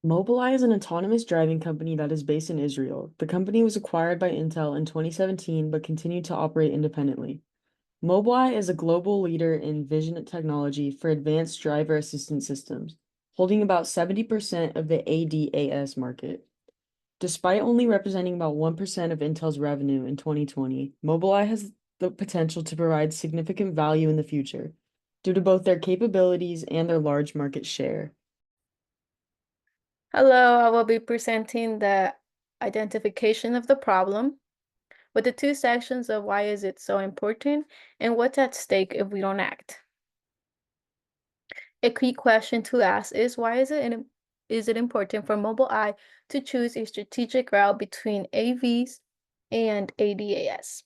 Mobileye is an autonomous driving company that is based in Israel. The company was acquired by Intel in 2017 but continued to operate independently. Mobileye is a global leader in vision technology for advanced driver assistance systems, holding about 70% of the ADAS market. Despite only representing about 1% of Intel's revenue in 2020, Mobileye has the potential to provide significant value in the future due to both their capabilities and their large market share. Hello, I will be presenting the identification of the problem with the two sections of why is it so important and what's at stake if we don't act. A key question to ask is why is it important for Mobileye to choose a strategic route between AVs and ADAS?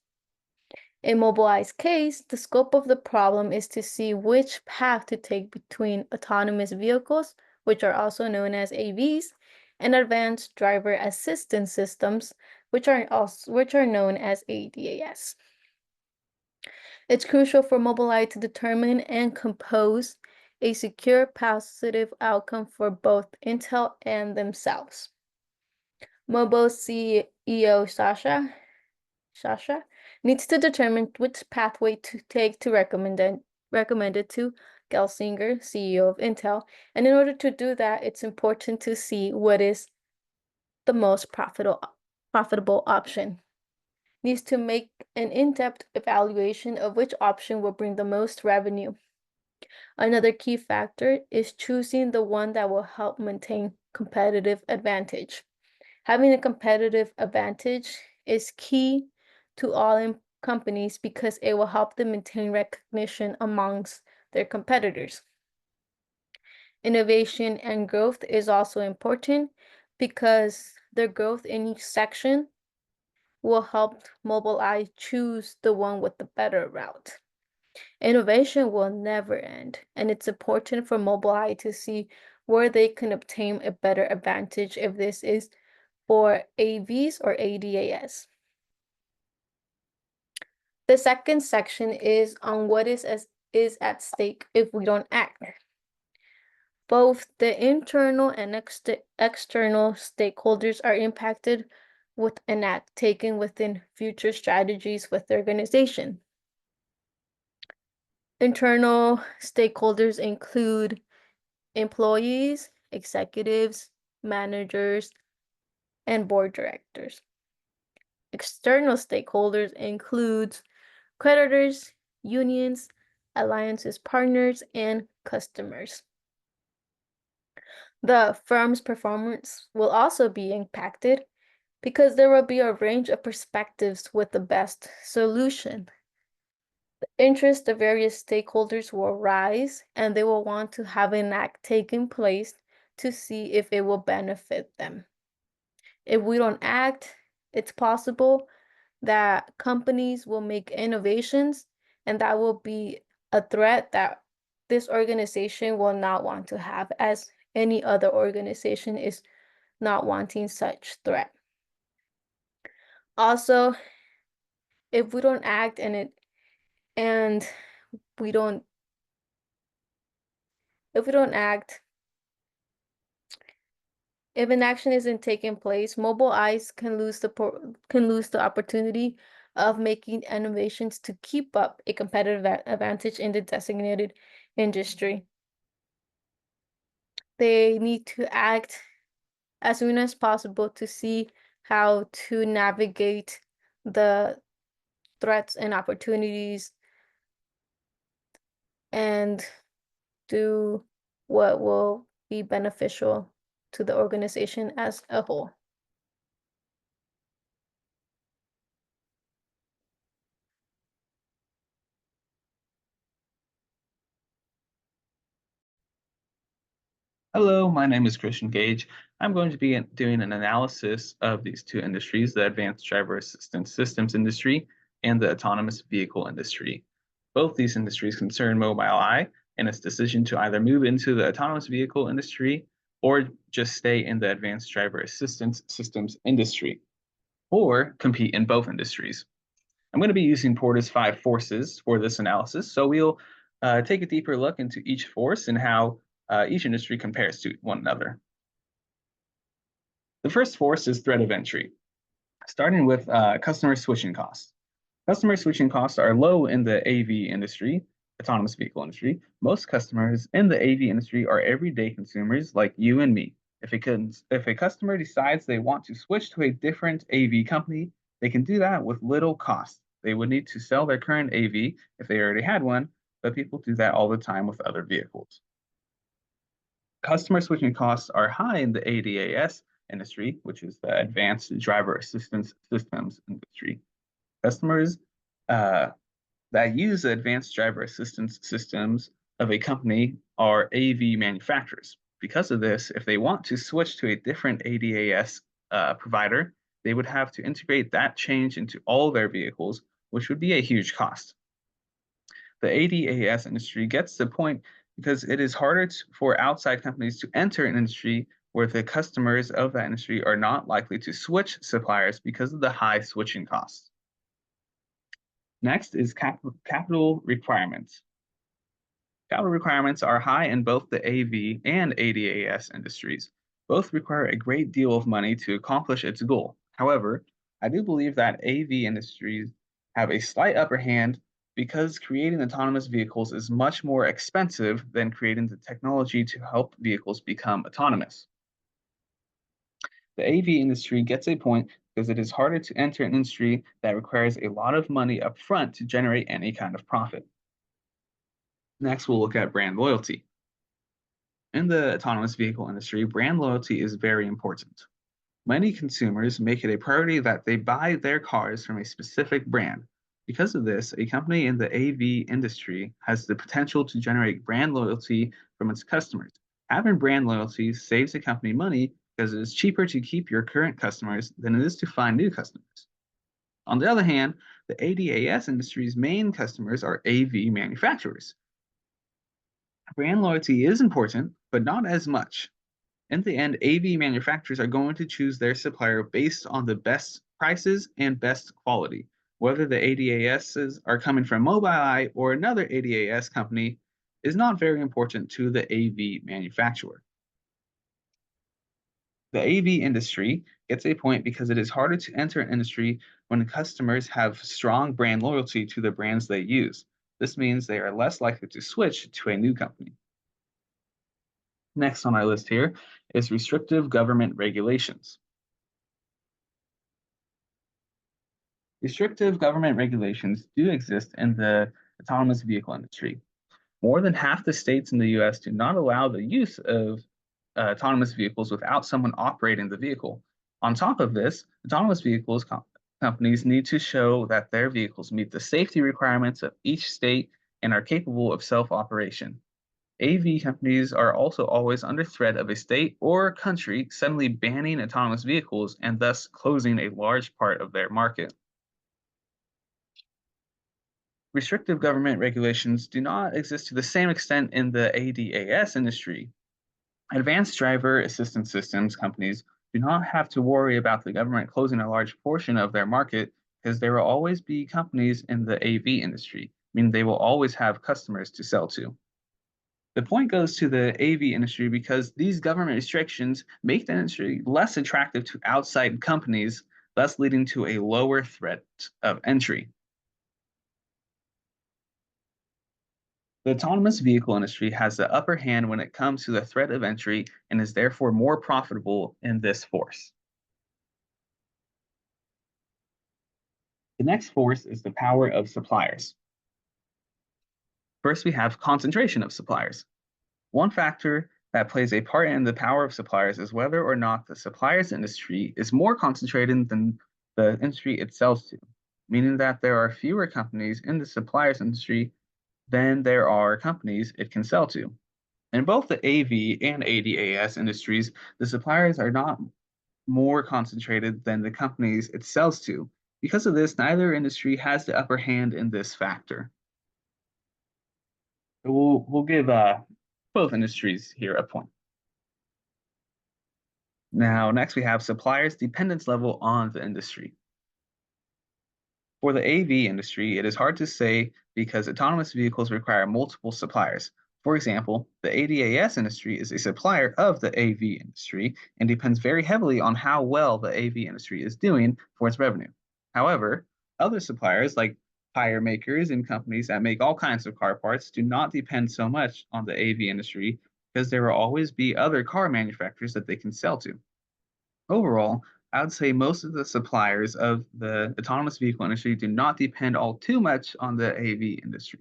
In Mobileye's case, the scope of the problem is to see which path to take between autonomous vehicles, which are also known as AVs, and advanced driver assistance systems, which are known as ADAS. It's crucial for Mobileye to determine and compose a secure positive outcome for both Intel and themselves. Mobile's CEO Sasha needs to determine which pathway to take to recommend it to Gelsinger, CEO of Intel. And in order to do that, it's important to see what is the most profitable option. Needs to make an in-depth evaluation of which option will bring the most revenue. Another key factor is choosing the one that will help maintain competitive advantage. Having a competitive advantage is key to all companies because it will help them maintain recognition amongst their competitors. Innovation and growth is also important because their growth in each section will help Mobileye choose the one with the better route. Innovation will never end, and it's important for Mobileye to see where they can obtain a better advantage if this is for AVs or ADAS. The second section is on what is at stake if we don't act. Both the internal and external stakeholders are impacted with an act taken within future strategies with the organization. Internal stakeholders include employees, executives, managers, and board directors. External stakeholders includes creditors, unions, alliances partners, and customers. The firm's performance will also be impacted because there will be a range of perspectives with the best solution. The interest of various stakeholders will rise and they will want to have an act taking place to see if it will benefit them. If we don't act, it's possible that companies will make innovations and that will be a threat that this organization will not want to have, as any other organization is not wanting such threat. Also, if we don't act and we don't if we don't act, if an action isn't taking place, Mobileye can lose the opportunity of making innovations to keep up a competitive advantage in the designated industry. They need to act as soon as possible to see how to navigate the threats and opportunities and do what will be beneficial to the organization as a whole. Hello, my name is Christian Gage. I'm going to be doing an analysis of these two industries, the advanced driver assistance systems industry and the autonomous vehicle industry. Both these industries concern Mobileye and its decision to either move into the autonomous vehicle industry or just stay in the advanced driver assistance systems industry, or compete in both industries. I'm going to be using Porter's 5 forces for this analysis, so we'll take a deeper look into each force and how each industry compares to one another. The first force is threat of entry, starting with customer switching costs. Customer switching costs are low in the AV industry, autonomous vehicle industry. Most customers in the AV industry are everyday consumers like you and me. If a customer decides they want to switch to a different AV company, they can do that with little cost. They would need to sell their current AV if they already had one, but people do that all the time with other vehicles. Customer switching costs are high in the ADAS industry, which is the Advanced Driver Assistance Systems industry. Customers uh, that use the advanced driver assistance systems of a company are AV manufacturers. Because of this, if they want to switch to a different ADAS provider, they would have to integrate that change into all their vehicles, which would be a huge cost. The ADAS industry gets to the point because it is harder for outside companies to enter an industry where the customers of that industry are not likely to switch suppliers because of the high switching costs. Next is capital requirements. Capital requirements are high in both the AV and ADAS industries. Both require a great deal of money to accomplish its goal. However, I do believe that AV industries have a slight upper hand because creating autonomous vehicles is much more expensive than creating the technology to help vehicles become autonomous. The AV industry gets a point because it is harder to enter an industry that requires a lot of money up front to generate any kind of profit. Next, we'll look at brand loyalty. In the autonomous vehicle industry, brand loyalty is very important. Many consumers make it a priority that they buy their cars from a specific brand. Because of this, a company in the AV industry has the potential to generate brand loyalty from its customers. Having brand loyalty saves a company money because it is cheaper to keep your current customers than it is to find new customers. On the other hand, the ADAS industry's main customers are AV manufacturers. Brand loyalty is important, but not as much. In the end, AV manufacturers are going to choose their supplier based on the best prices and best quality. Whether the ADASs are coming from Mobileye or another ADAS company is not very important to the AV manufacturer. The AV industry gets a point because it is harder to enter an industry when customers have strong brand loyalty to the brands they use. This means they are less likely to switch to a new company. Next on our list here is restrictive government regulations. Restrictive government regulations do exist in the autonomous vehicle industry. More than half the states in the US do not allow the use of autonomous vehicles without someone operating the vehicle. On top of this, autonomous vehicles companies need to show that their vehicles meet the safety requirements of each state and are capable of self-operation. AV companies are also always under threat of a state or country suddenly banning autonomous vehicles and thus closing a large part of their market. Restrictive government regulations do not exist to the same extent in the ADAS industry. Advanced driver assistance systems companies do not have to worry about the government closing a large portion of their market because there will always be companies in the AV industry, meaning they will always have customers to sell to. The point goes to the AV industry because these government restrictions make the industry less attractive to outside companies, thus leading to a lower threat of entry. The autonomous vehicle industry has the upper hand when it comes to the threat of entry and is therefore more profitable in this force. The next force is the power of suppliers. First, we have concentration of suppliers. One factor that plays a part in the power of suppliers is whether or not the suppliers industry is more concentrated than the industry it sells to, meaning that there are fewer companies in the suppliers industry than there are companies it can sell to. In both the AV and ADAS industries, the suppliers are not more concentrated than the companies it sells to. Because of this, neither industry has the upper hand in this factor. We'll give both industries here a point. Now, next we have suppliers' dependence level on the industry. For the AV industry, it is hard to say because autonomous vehicles require multiple suppliers. For example, the ADAS industry is a supplier of the AV industry and depends very heavily on how well the AV industry is doing for its revenue. However, other suppliers like tire makers and companies that make all kinds of car parts do not depend so much on the AV industry because there will always be other car manufacturers that they can sell to. Overall, I would say most of the suppliers of the autonomous vehicle industry do not depend all too much on the AV industry.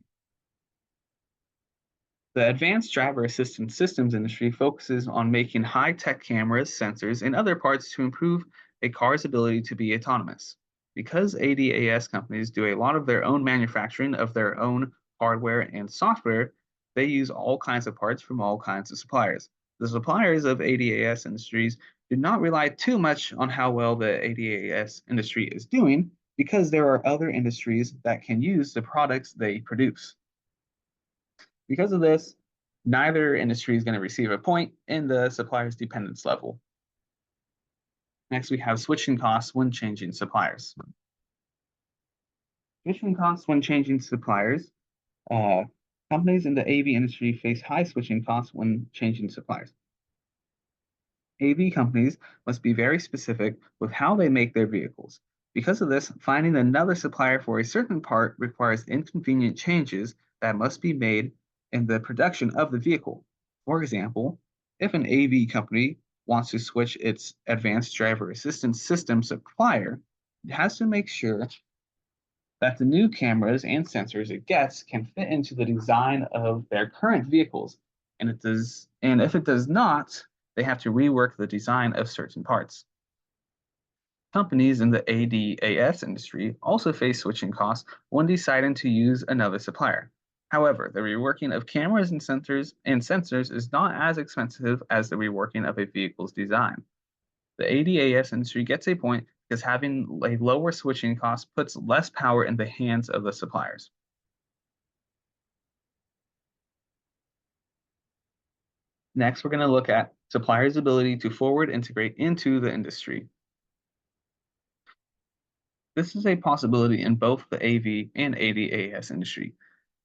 The advanced driver assistance systems industry focuses on making high tech cameras, sensors, and other parts to improve a car's ability to be autonomous. Because ADAS companies do a lot of their own manufacturing of their own hardware and software, they use all kinds of parts from all kinds of suppliers. The suppliers of ADAS industries do not rely too much on how well the ADAS industry is doing because there are other industries that can use the products they produce. Because of this, neither industry is going to receive a point in the supplier's dependence level. Next, we have switching costs when changing suppliers. Switching costs when changing suppliers. Uh, Companies in the AV industry face high switching costs when changing suppliers. AV companies must be very specific with how they make their vehicles. Because of this, finding another supplier for a certain part requires inconvenient changes that must be made in the production of the vehicle. For example, if an AV company wants to switch its advanced driver assistance system supplier, it has to make sure that the new cameras and sensors it gets can fit into the design of their current vehicles. And if it does not, they have to rework the design of certain parts. Companies in the ADAS industry also face switching costs when deciding to use another supplier. However, the reworking of cameras and sensors is not as expensive as the reworking of a vehicle's design. The ADAS industry gets a point because having a lower switching cost puts less power in the hands of the suppliers. Next, we're going to look at suppliers' ability to forward integrate into the industry. This is a possibility in both the AV and ADAS industry.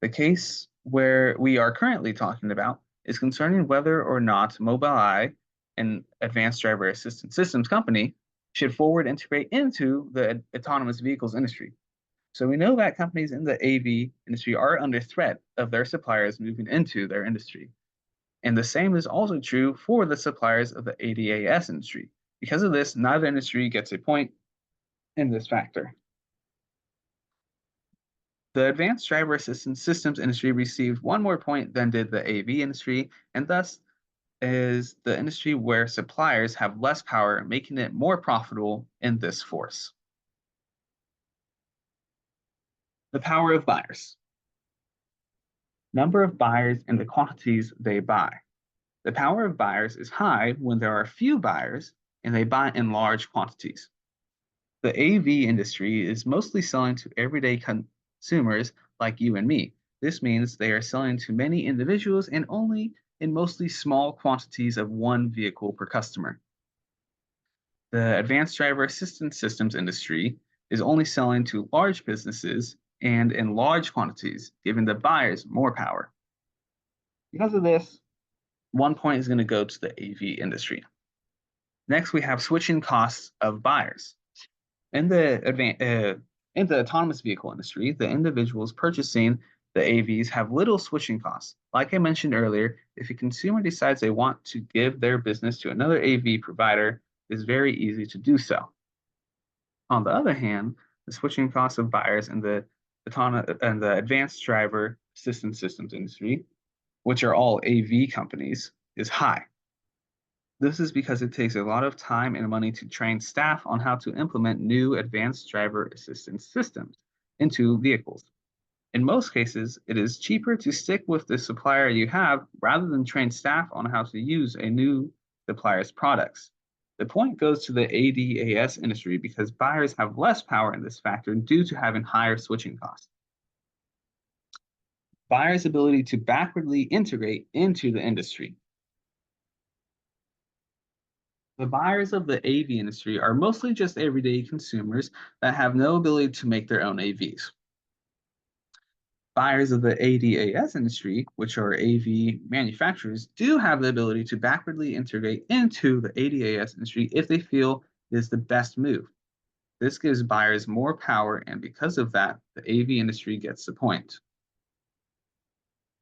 The case where we are currently talking about is concerning whether or not Mobileye, an advanced driver assistance systems company, should forward integrate into the autonomous vehicles industry. So we know that companies in the AV industry are under threat of their suppliers moving into their industry. And the same is also true for the suppliers of the ADAS industry. Because of this, neither industry gets a point in this factor. The advanced driver assistance systems industry received one more point than did the AV industry, and thus is the industry where suppliers have less power, making it more profitable in this force. The power of buyers. Number of buyers and the quantities they buy. The power of buyers is high when there are few buyers and they buy in large quantities. The AV industry is mostly selling to everyday consumers like you and me. This means they are selling to many individuals and only in mostly small quantities of one vehicle per customer. The advanced driver assistance systems industry is only selling to large businesses and in large quantities, giving the buyers more power. Because of this, 1 point is going to go to the AV industry. Next, we have switching costs of buyers. In the autonomous vehicle industry, the individuals purchasing the AVs have little switching costs. Like I mentioned earlier, if a consumer decides they want to give their business to another AV provider, it's very easy to do so. On the other hand, the switching costs of buyers in the advanced driver assistance systems industry, which are all AV companies, is high. This is because it takes a lot of time and money to train staff on how to implement new advanced driver assistance systems into vehicles. In most cases, it is cheaper to stick with the supplier you have rather than train staff on how to use a new supplier's products. The point goes to the ADAS industry because buyers have less power in this factor due to having higher switching costs. Buyers' ability to backwardly integrate into the industry. The buyers of the AV industry are mostly just everyday consumers that have no ability to make their own AVs. Buyers of the ADAS industry, which are AV manufacturers, do have the ability to backwardly integrate into the ADAS industry if they feel it is the best move. This gives buyers more power, and because of that, the AV industry gets the point.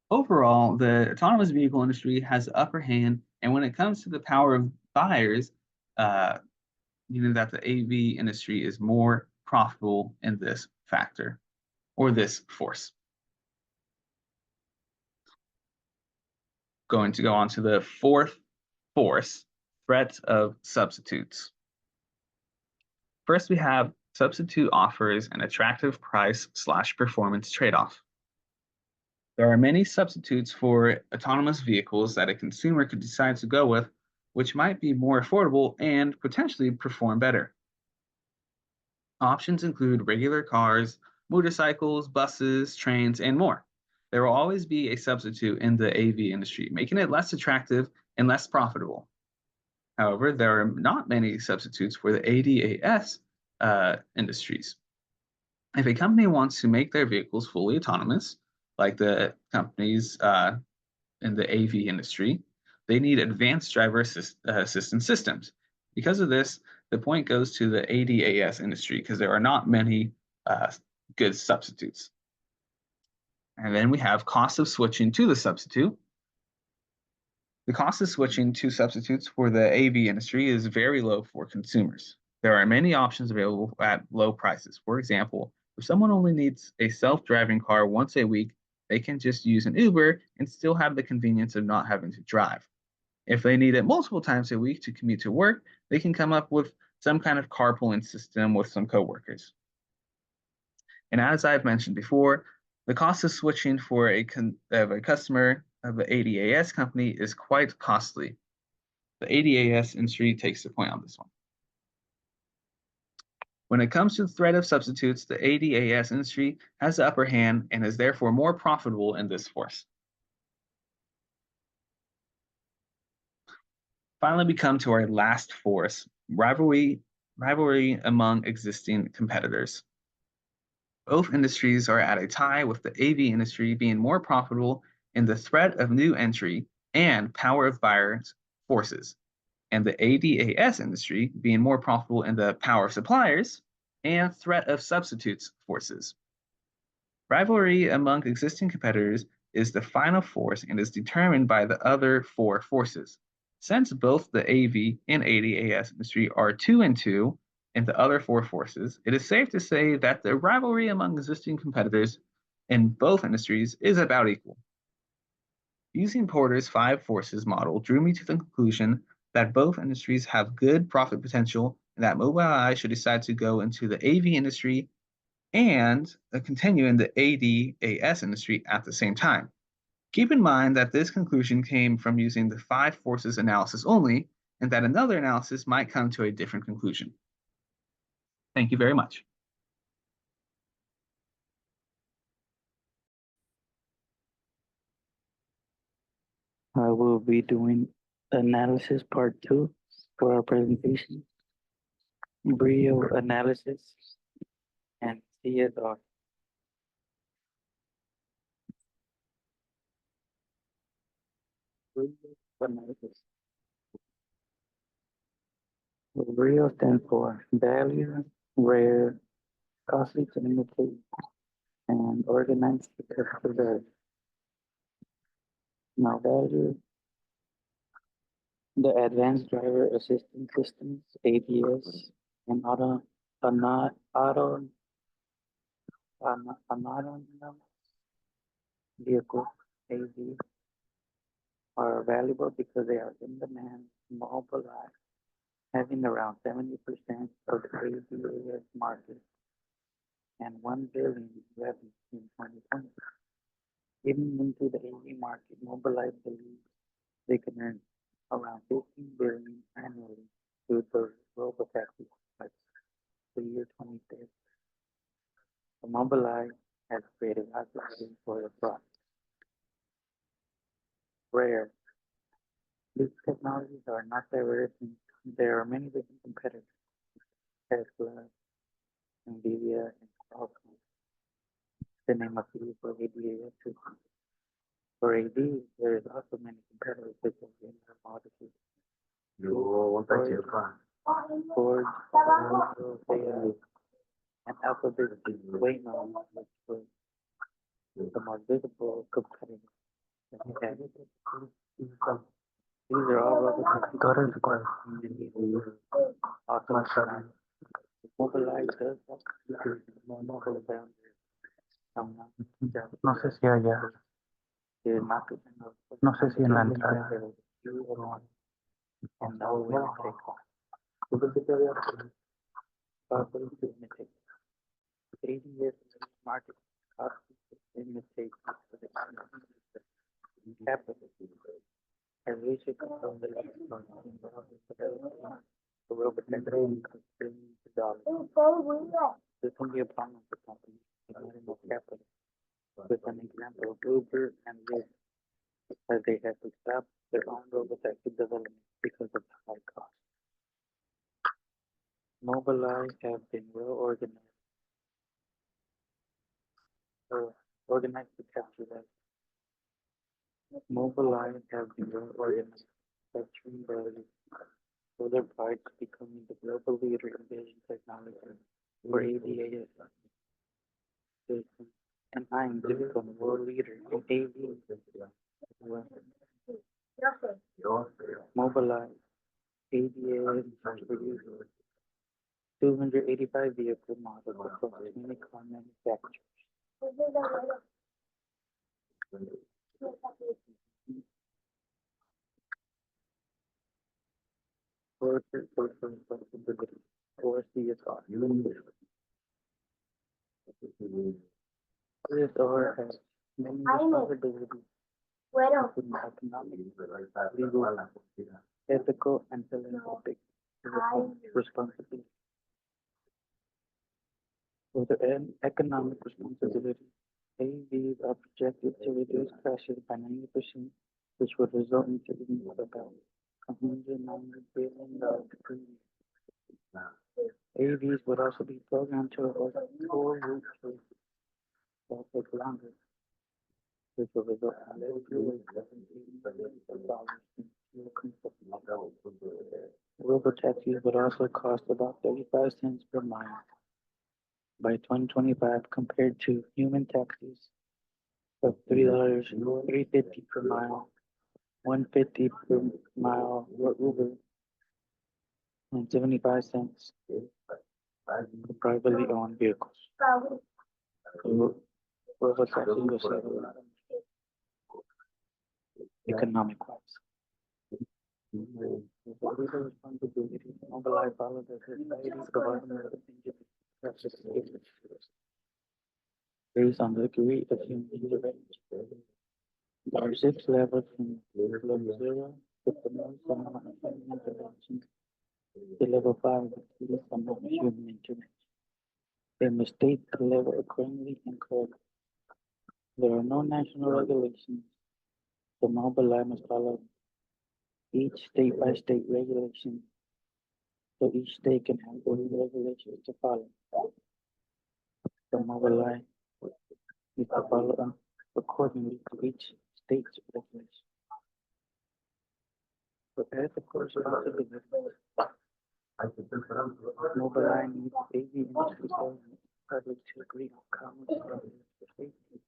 Overall, the autonomous vehicle industry has the upper hand, and when it comes to the power of buyers, uh, that the AV industry is more profitable in this factor or this force. Going to go on to the fourth force, threat of substitutes. First, we have substitute offers an attractive price/performance trade-off. There are many substitutes for autonomous vehicles that a consumer could decide to go with, which might be more affordable and potentially perform better. Options include regular cars, motorcycles, buses, trains, and more. There will always be a substitute in the AV industry, making it less attractive and less profitable. However, there are not many substitutes for the ADAS industries. If a company wants to make their vehicles fully autonomous, like the companies in the AV industry, they need advanced driver assistance systems. Because of this, the point goes to the ADAS industry because there are not many good substitutes. And then we have cost of switching to the substitute. The cost of switching to substitutes for the AV industry is very low for consumers. There are many options available at low prices. For example, if someone only needs a self-driving car once a week, they can just use an Uber and still have the convenience of not having to drive. If they need it multiple times a week to commute to work, they can come up with some kind of carpooling system with some coworkers. And as I've mentioned before, the cost of switching for a customer of the ADAS company is quite costly. The ADAS industry takes the point on this one. When it comes to the threat of substitutes, the ADAS industry has the upper hand and is therefore more profitable in this force. Finally, we come to our last force, rivalry among existing competitors. Both industries are at a tie, with the AV industry being more profitable in the threat of new entry and power of buyers forces, and the ADAS industry being more profitable in the power of suppliers and threat of substitutes forces. Rivalry among existing competitors is the final force and is determined by the other four forces. Since both the AV and ADAS industry are 2 and 2 in the other four forces, it is safe to say that the rivalry among existing competitors in both industries is about equal. Using Porter's 5 forces model drew me to the conclusion that both industries have good profit potential and that Mobileye should decide to go into the AV industry and continue in the ADAS industry at the same time. Keep in mind that this conclusion came from using the 5 forces analysis only, and that another analysis might come to a different conclusion. Thank you very much. I will be doing analysis part 2 for our presentation. Brio analysis and CSR. Brio analysis. Brio stands for value, rare, costly to imitate, and organized to preserve. Now value, the advanced driver assistance systems, ADS, and autonomous vehicle, AV, are valuable because they are in demand, Mobileye, having around 70% of the ADAS market and 1 billion revenue in 2020. Getting into the AV market, Mobileye believes they can earn around 15 billion annually through the robotaxi by the year 2030. The Mobileye has created advocacy for the product. Rare. These technologies are not diverse, and there are many different competitors: Tesla, Nvidia, and Qualcomm. the name of the for ADAS system. For AD, there is also many competitors such as Intel Model Ford, Mobileye, and Alphabet Waymo, which was the more visible competitor. These are all robotaxi autonomous. Mobileye does have mobile boundaries. No sé si allá. No sé si en la entrada. And now we will take off. Imitate. 80 years in the market cost imitate capital. As research from the robot $1 this can be a problem for companies ignoring more capital. With an example of Uber and Lyft, as they have to stop their own robotaxi development because of the high cost. Mobileye have been well organized to capture that. Mobileye have been well organized, capturing value for their parts, becoming the global leader in vision technology for ADAS systems, and eyeing to become world leader in AV. Mobileye ADAS produced 285 vehicle models across many car manufacturers. Corporate social responsibility, or CSR. CSR has many responsibilities, including economic, legal, ethical, and philanthropic responsibility. For the economic responsibility, AVs are projected to reduce crashes by 90%, which would result in savings of about $190 billion per year. AVs would also be programmed to avoid poor route choices that take longer, which will result in less fuel dollars in fuel consumption. Robotaxis would also cost about 35 cents per mile by 2025 compared to human taxis of $3.50 per mile, $1.50 per mile for Uber, and 75 cents for privately owned vehicles. Robotaxis will save a lot economic wise. Legal responsibility. Mobileye follows the society's government based on the degree of human intervention. There are 6 levels from level 0 with the most amount of human intervention to level 5 with the least amount of human intervention. They must state the level accordingly and correctly. There are no national regulations. The Mobileye must follow each state-by-state regulation, so each state can have their regulations to follow. The Mobileye is to follow accordingly to each state's regulation. For ethical responsibility, Mobileye needs AV industry government public to agree on common standards for safety.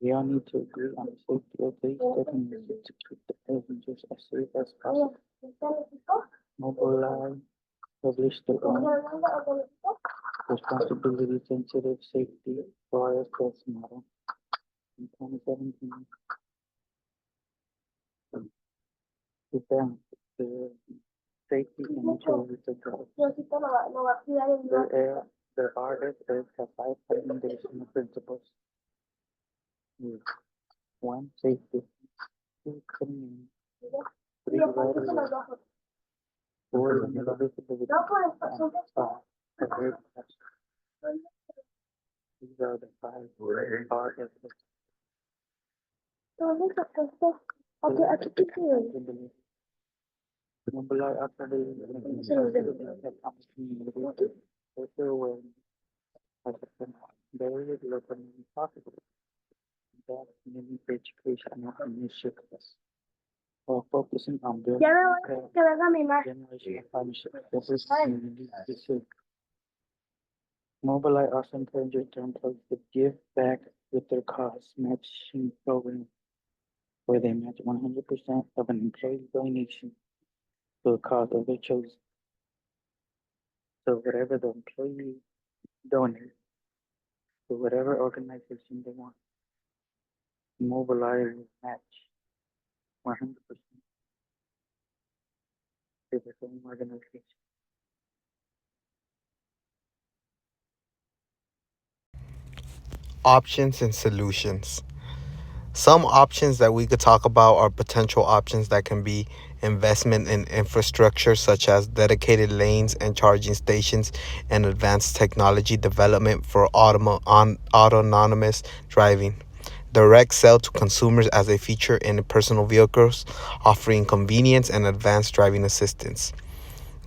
We all need to agree on the safety of these technologies to keep the passengers as safe as possible. Mobileye published their own responsibility sensitive safety bias test model in 2017. To balance the safety and utility of drugs. Their RSS have 5 foundational principles. 1. Safety. 2. Community. 3. Right. 4. Limited visibility. 5. Prepared action. These are the 5 RSS. Mobileye operated social awareness as a very local and possible. That many educational initiatives while focusing on building generational partnerships that is community specific. Mobileye also encourages their employees to give back with their cause matching program where they match 100% of an employee donation to a cause of their choice. So whatever the employee donates to whatever organization they want, Mobileye will match 100% to the same organization. Options and solutions. Some options that we could talk about are potential options that can be investment in infrastructure such as dedicated lanes and charging stations and advanced technology development for autonomous driving. Direct sale to consumers as a feature in personal vehicles, offering convenience and advanced driving assistance.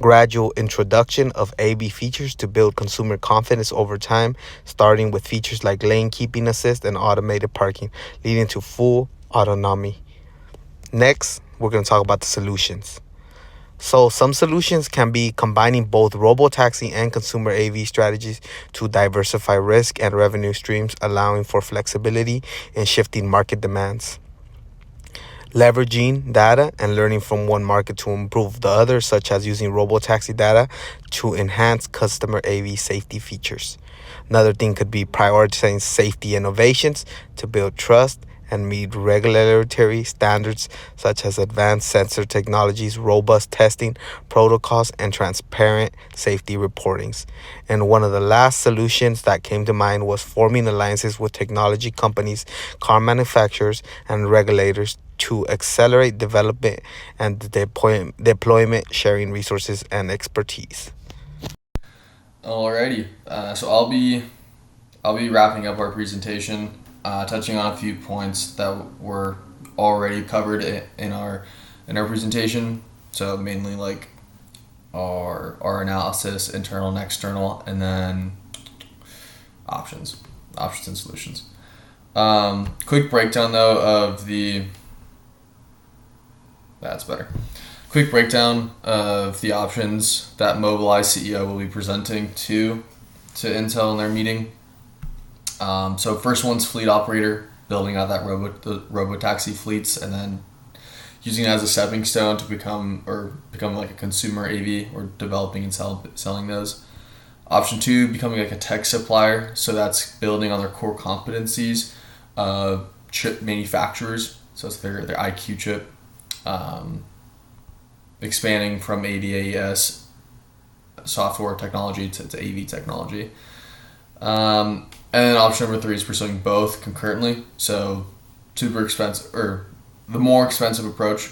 Gradual introduction of AV features to build consumer confidence over time, starting with features like lane keeping assist and automated parking, leading to full autonomy. Next, we're going to talk about the solutions. So, some solutions can be combining both robotaxi and consumer AV strategies to diversify risk and revenue streams, allowing for flexibility in shifting market demands. Leveraging data and learning from one market to improve the other, such as using robotaxi data to enhance customer AV safety features. Another thing could be prioritizing safety innovations to build trust and meet regulatory standards such as advanced sensor technologies, robust testing protocols, and transparent safety reportings. And one of the last solutions that came to mind was forming alliances with technology companies, car manufacturers, and regulators to accelerate development and deployment, sharing resources and expertise. Alrighty, so I'll be wrapping up our presentation, touching on a few points that were already covered in our presentation. So mainly like our analysis, internal and external, and then options and solutions. Quick breakdown though of the that's better. Quick breakdown of the options that Mobileye CEO will be presenting to Intel in their meeting. So first one's fleet operator, building out the robotaxi fleets, and then using it as a stepping stone to become like a consumer AV or developing and selling those. Option two, becoming like a tech supplier. So that's building on their core competencies, chip manufacturers. So it's their IQ chip. Expanding from ADAS software technology to AV technology. And then option number three is pursuing both concurrently. So super expensive, or the more expensive approach,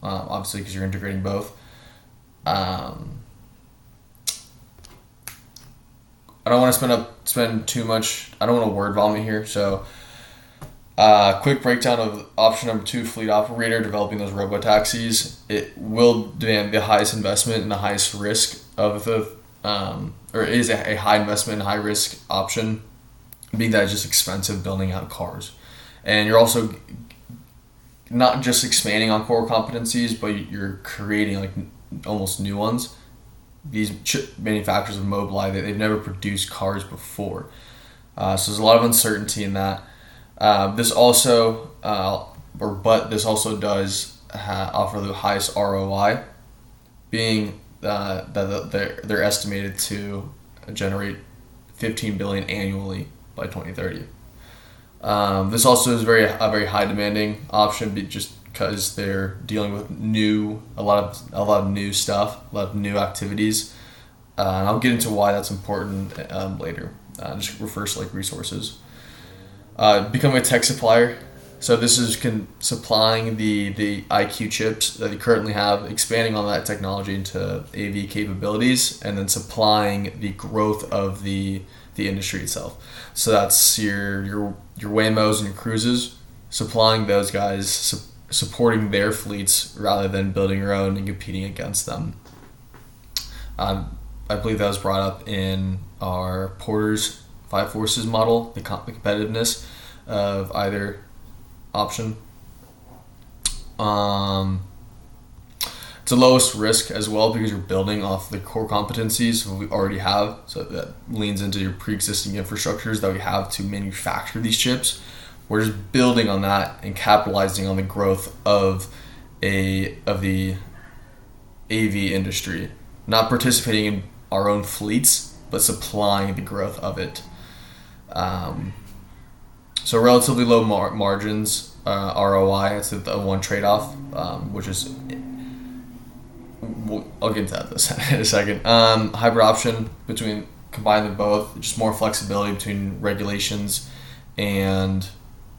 obviously because you're integrating both. I don't want to spend too much. I don't want to word vomit here. So quick breakdown of option number two, fleet operator, developing those robotaxis. It will demand the highest investment and the highest risk of the, or is a high investment and high risk option, being that it's just expensive building out cars. And you're also not just expanding on core competencies, but you're creating like almost new ones. These chip manufacturers of Mobileye, they've never produced cars before. So there's a lot of uncertainty in that. This also does offer the highest ROI, being that they're estimated to generate $15 billion annually by 2030. This also is a very high demanding option, just because they're dealing with a lot of new stuff, a lot of new activities, and I'll get into why that's important later. Just refers to like resources. Becoming a tech supplier. So this is supplying the IQ chips that you currently have, expanding on that technology into AV capabilities, and then supplying the growth of the industry itself. So that's your Waymos and your Cruises, supplying those guys, supporting their fleets rather than building your own and competing against them. I believe that was brought up in our Porter's five forces model, the competitiveness of either option. It's the lowest risk as well because you're building off the core competencies we already have. So that leans into your pre-existing infrastructures that we have to manufacture these chips. We're just building on that and capitalizing on the growth of the AV industry, not participating in our own fleets, but supplying the growth of it. So relatively low margins, ROI. That's the one trade-off, which is I'll get into that in a second. Hybrid option between combine them both, just more flexibility between regulations and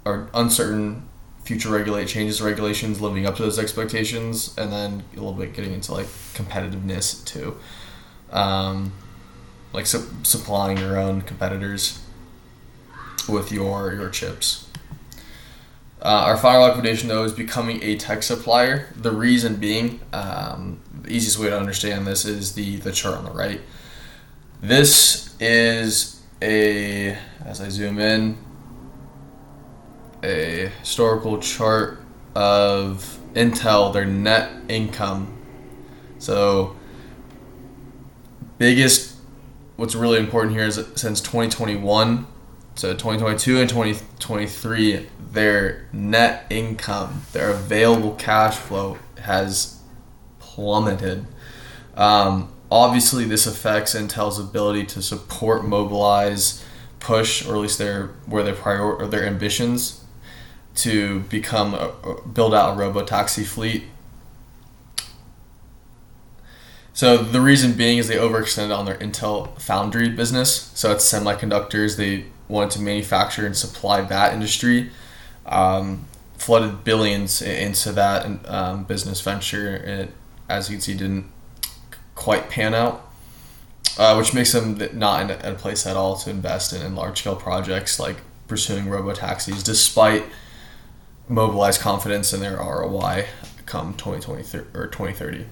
or uncertain future changes to regulations living up to those expectations, and then a little bit getting into like competitiveness too, like supplying your own competitors with your chips. Our final recommendation, though, is becoming a tech supplier. The reason being, the easiest way to understand this is the chart on the right. This is as I zoom in, a historical chart of Intel, their net income. So, what's really important here is that since 2021, so 2022 and 2023, their net income, their available cash flow has plummeted. Obviously, this affects Intel's ability to support Mobileye's push, or at least their ambitions to build out a robotaxi fleet. So the reason being is they overextended on their Intel foundry business. So it's semiconductors. They wanted to manufacture and supply that industry. Flooded billions into that business venture. And as you can see, didn't quite pan out, which makes them not in a place at all to invest in large-scale projects like pursuing robotaxis, despite Mobileye's confidence in their ROI come 2020 or 2030.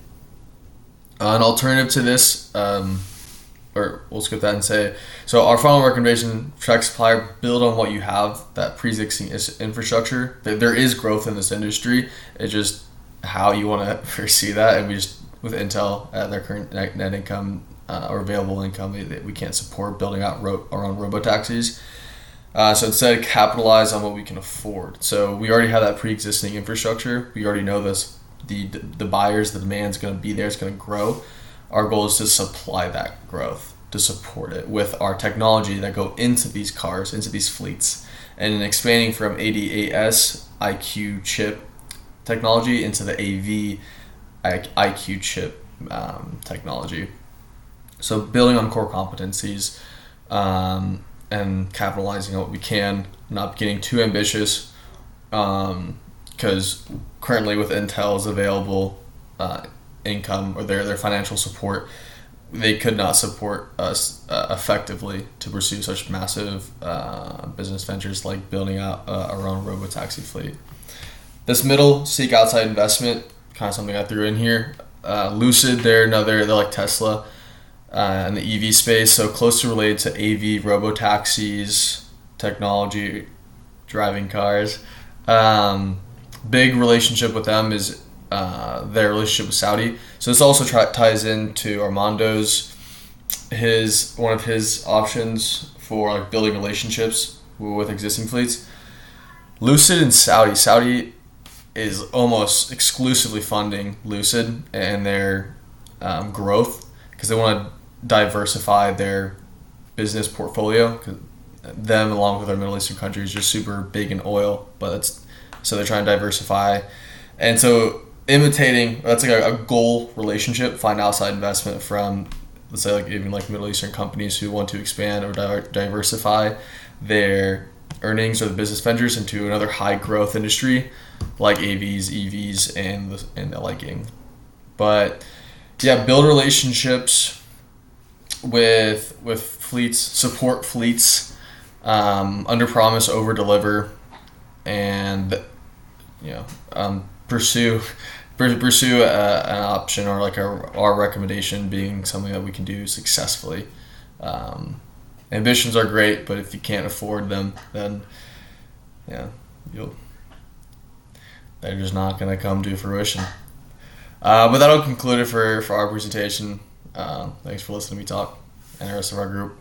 An alternative to this, or we'll skip that and say, so our final recommendation, track supplier, build on what you have, that pre-existing infrastructure. There is growth in this industry. It's just how you want to foresee that, and we just, with Intel at their current net income or available income, we can't support building out our own robotaxis. So instead, capitalize on what we can afford. So we already have that pre-existing infrastructure. We already know this. The buyers, the demand's going to be there. It's going to grow. Our goal is to supply that growth, to support it with our technology that go into these cars, into these fleets, and expanding from ADAS IQ chip technology into the AV IQ chip technology. So building on core competencies and capitalizing on what we can, not getting too ambitious, because currently with Intel's available income or their financial support, they could not support us effectively to pursue such massive business ventures like building out our own robotaxi fleet. This middle, seek outside investment, kind of something I threw in here. Lucid, they're like Tesla in the EV space, so closely related to AV, robotaxis, technology, driving cars. Big relationship with them is their relationship with Saudi. So this also ties into Armando's one of his options for like building relationships with existing fleets. Lucid and Saudi is almost exclusively funding Lucid and their growth because they want to diversify their business portfolio. Them, along with other Middle Eastern countries, are super big in oil, so they're trying to diversify. And so imitating, that's like a goal relationship, find outside investment from, let's say, like even like Middle Eastern companies who want to expand or diversify their earnings or the business ventures into another high growth industry like AVs, EVs, and the liking. But yeah, build relationships with fleets, support fleets, under promise, over deliver, and pursue an option or like our recommendation being something that we can do successfully. Ambitions are great, but if you can't afford them, then yeah, you'll they're just not going to come to fruition. But that'll conclude it for our presentation. Thanks for listening to me talk and the rest of our group.